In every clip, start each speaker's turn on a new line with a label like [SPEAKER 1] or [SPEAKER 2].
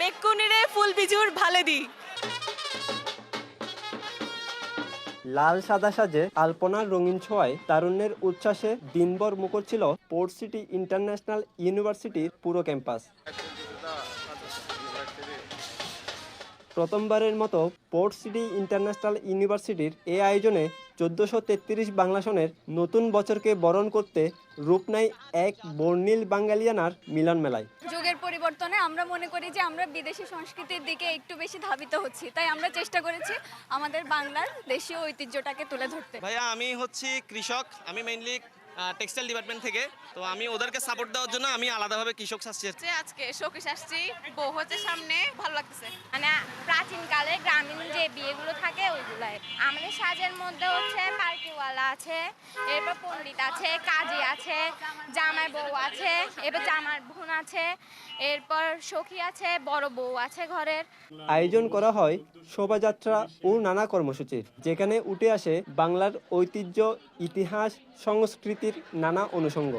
[SPEAKER 1] বেকুনিরে ফুল বিজুর ভালে দি।
[SPEAKER 2] লাল সাদা সাজে আলপনার রঙিন ছোঁয়ায় তারুণ্যের উচ্ছ্বাসে দিনভর মুখর ছিল পোর্ট সিটি ইন্টারন্যাশনাল ইউনিভার্সিটির পুরো ক্যাম্পাস। প্রথমবারের মতো পোর্ট সিটি ইন্টারন্যাশনাল ইউনিভার্সিটির এই আয়োজনে ১৪৩৩ বাংলা সনের নতুন বছরকে বরণ করতে রূপ নেয় এক বর্ণিল বাঙালিয়ানার মিলন মেলায়।
[SPEAKER 1] যুগের পরিবর্তনে আমরা মনে করি যে আমরা বিদেশি সংস্কৃতির দিকে একটু বেশি ধাবিত হচ্ছি, তাই আমরা চেষ্টা করেছি আমাদের বাংলার দেশীয় ঐতিহ্যটাকে তুলে ধরতে।
[SPEAKER 3] ভাইয়া আমি হচ্ছি কৃষক, আমি মেইনলি টেক্সটাইল ডিপার্টমেন্ট থেকে, তো আমি ওদেরকে সাপোর্ট দেওয়ার জন্য আমি আলাদাভাবে কৃষক আসছি।
[SPEAKER 1] আজকে শোকেশ আসছি, বউ হচ্ছে সামনে, ভালো লাগতেছে।
[SPEAKER 4] মানে প্রাচীনকালে গ্রামীণ যে বিয়েগুলো থাকে ওইগুলাই। আমাদের সাজের মধ্যে হচ্ছে পার্টিওয়ালা আছে, এরপর পণ্ডিত আছে, কাজী আছে, জামাই বউ আছে, এরপর জামার বোন আছে, এরপর সখী আছে, বড় বউ আছে ঘরের।
[SPEAKER 2] আয়োজন করা হয় শোভাযাত্রা ও নানা কর্মসূচির, যেখানে উঠে আসে বাংলার ঐতিহ্য, ইতিহাস, সংস্কৃতির নানা অনুষঙ্গ।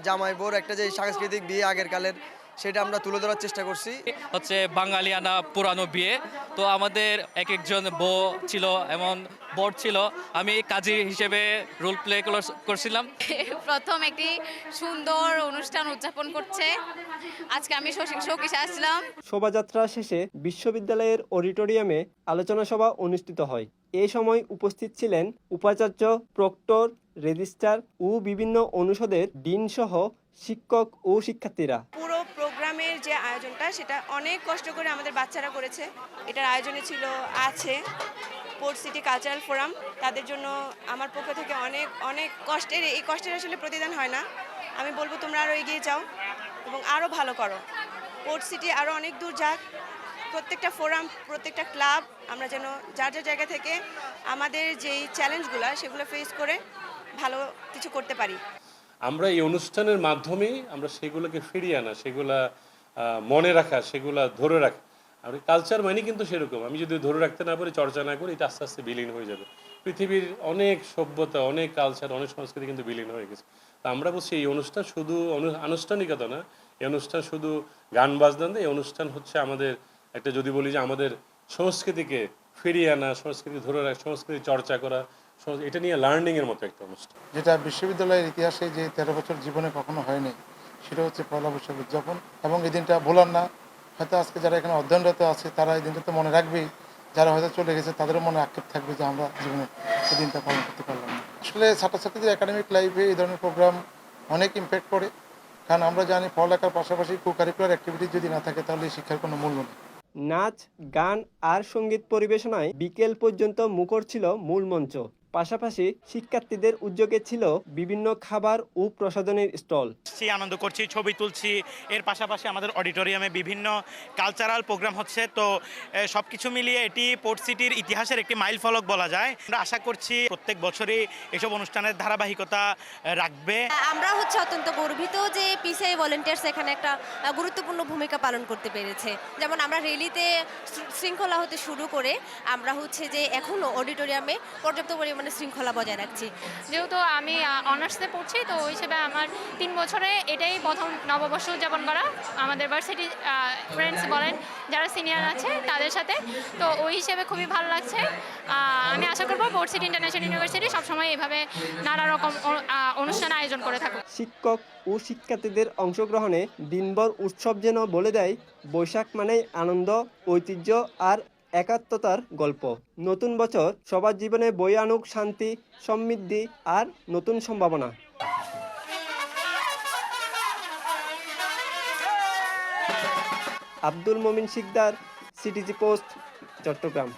[SPEAKER 5] জামাই বউর একটা যে সাংস্কৃতিক বিয়ে আগের কালের, সেটা আমরা তুলে ধরার চেষ্টা করছি।
[SPEAKER 6] হচ্ছে বাঙালিয়ানা পুরানো বিয়ে, তো আমাদের এক একজন বউ ছিল, এমন বর ছিল। আমি কাজী হিসেবে রোল প্লে করছিলাম।
[SPEAKER 1] প্রথম একটি সুন্দর অনুষ্ঠান উদযাপন করছে আজকে, আমি শোকেশে আসছিলাম।
[SPEAKER 2] শোভাযাত্রা শেষে বিশ্ববিদ্যালয়ের অডিটোরিয়ামে আলোচনা সভা অনুষ্ঠিত হয়। এই সময় উপস্থিত ছিলেন উপাচার্য, প্রক্টর, রেজিস্ট্রার ও বিভিন্ন অনুষদের ডিন সহ শিক্ষক ও শিক্ষার্থীরা।
[SPEAKER 7] পুরো প্রোগ্রামের যে আয়োজনটা সেটা অনেক কষ্ট করে আমাদের বাচ্চারা করেছে। এটার আয়োজনে আছে পোর্ট সিটি কালচারাল ফোরাম। তাদের জন্য আমার পক্ষ থেকে অনেক অনেক কষ্টের, এই কষ্টের আসলে প্রতিদান হয় না। আমি বলবো তোমরা আরও এগিয়ে যাও এবং আরও ভালো করো। পোর্ট সিটি আরও অনেক দূর যাক। প্রত্যেকটা ফোরাম, প্রত্যেকটা ক্লাব, আমরা যেন যার যার জায়গা থেকে আমাদের যেই চ্যালেঞ্জগুলো সেগুলো ফেস করে ভালো কিছু করতে পারি।
[SPEAKER 8] আমরা এই অনুষ্ঠানের মাধ্যমেই আমরা সেগুলোকে ফিরিয়ে আনা, সেগুলা মনে রাখা, সেগুলা ধরে রাখা। আর কালচার মানে কিন্তু সেরকম, আমি যদি ধরে রাখতে না পারি, চর্চা না করি, এটা আস্তে আস্তে বিলীন হয়ে যাবে। পৃথিবীর অনেক সভ্যতা, অনেক কালচার, অনেক সংস্কৃতি কিন্তু বিলীন হয়ে গেছে। তা আমরা বলছি এই অনুষ্ঠান শুধু আনুষ্ঠানিকতা না, এই অনুষ্ঠান শুধু গান বাজনা না, এই অনুষ্ঠান হচ্ছে আমাদের একটা, যদি বলি যে আমাদের সংস্কৃতিকে ফিরিয়ে আনা, সংস্কৃতি ধরে রাখা, সংস্কৃতি চর্চা করা, এটা নিয়ে লার্নিংয়ের মতো একটা অনুষ্ঠান।
[SPEAKER 9] যেটা বিশ্ববিদ্যালয়ের ইতিহাসে যে 13 বছর জীবনে কখনো হয়নি, সেটা হচ্ছে পয়লা বৈশাখ উদযাপন। এবং এই দিনটা ভোলার না। হয়তো আজকে যারা এখানে অধ্যয়নরত আছে তারা এই দিনটা তো মনে রাখবেই, যারা হয়তো চলে গেছে তাদেরও মনে আক্ষেপ থাকবে যে আমরা জীবনে এই দিনটা পালন করতে পারলাম না। আসলে ছাত্রছাত্রীদের একাডেমিক লাইফে এই ধরনের প্রোগ্রাম অনেক ইম্প্যাক্ট করে, কারণ আমরা জানি পড়ালেখার পাশাপাশি কো কারিকুলার অ্যাক্টিভিটি যদি না থাকে তাহলে এই শিক্ষার কোনো মূল্য নেই।
[SPEAKER 2] নাচ, গান আর সঙ্গীত পরিবেশনায় বিকেল পর্যন্ত মুখর ছিল মূল মঞ্চ। পাশাপাশি শিক্ষার্থীদের উদ্যোগে ছিল বিভিন্ন খাবার ও প্রসাধনের স্টল।
[SPEAKER 3] আনন্দ করছি, ছবি তুলছি, এর পাশাপাশি আমাদের অডিটোরিয়ামে বিভিন্ন কালচারাল প্রোগ্রাম হচ্ছে। তো সবকিছু মিলিয়ে এটি পোর্ট সিটির ইতিহাসের একটি মাইল ফলক বলা যায়। আমরা আশা করছি প্রত্যেক বছরই এসব অনুষ্ঠানের ধারাবাহিকতা রাখবে।
[SPEAKER 4] আমরা হচ্ছে অত্যন্ত গর্বিত যে পিসিআই ভলেন্টিয়ার্স এখানে একটা গুরুত্বপূর্ণ ভূমিকা পালন করতে পেরেছে। যেমন আমরা র্যালিতে শৃঙ্খলা হতে শুরু করে আমরা হচ্ছে যে এখনও অডিটোরিয়ামে পর্যাপ্ত পরিমাণে শৃঙ্খলা বজায় রাখছি।
[SPEAKER 1] যেহেতু আমি অনার্সে পড়ছি, তো ওই হিসেবে আমার 3 বছরে এটাই প্রথম নববর্ষ উদযাপন করা আমাদের ভার্সিটি ফ্রেন্ডস বলেন, যারা সিনিয়র আছে তাদের সাথে। তো ওই হিসেবে খুবই ভালো লাগছে। আমি আশা করবো পোর্ট সিটি ইন্টারন্যাশনাল ইউনিভার্সিটি সবসময় এভাবে নানা রকম অনুষ্ঠান আয়োজন করে থাকুক।
[SPEAKER 2] শিক্ষক ও শিক্ষার্থীদের অংশগ্রহণে দিনভর উৎসব যেন বলে দেয় বৈশাখ মানেই আনন্দ, ঐতিহ্য আর একাত্মতার গল্প। নতুন বছর সবার জীবনে বয়ে আনুক শান্তি, সমৃদ্ধি আর নতুন সম্ভাবনা। Abdul Momin Sikdar, CTG post, Chittagong.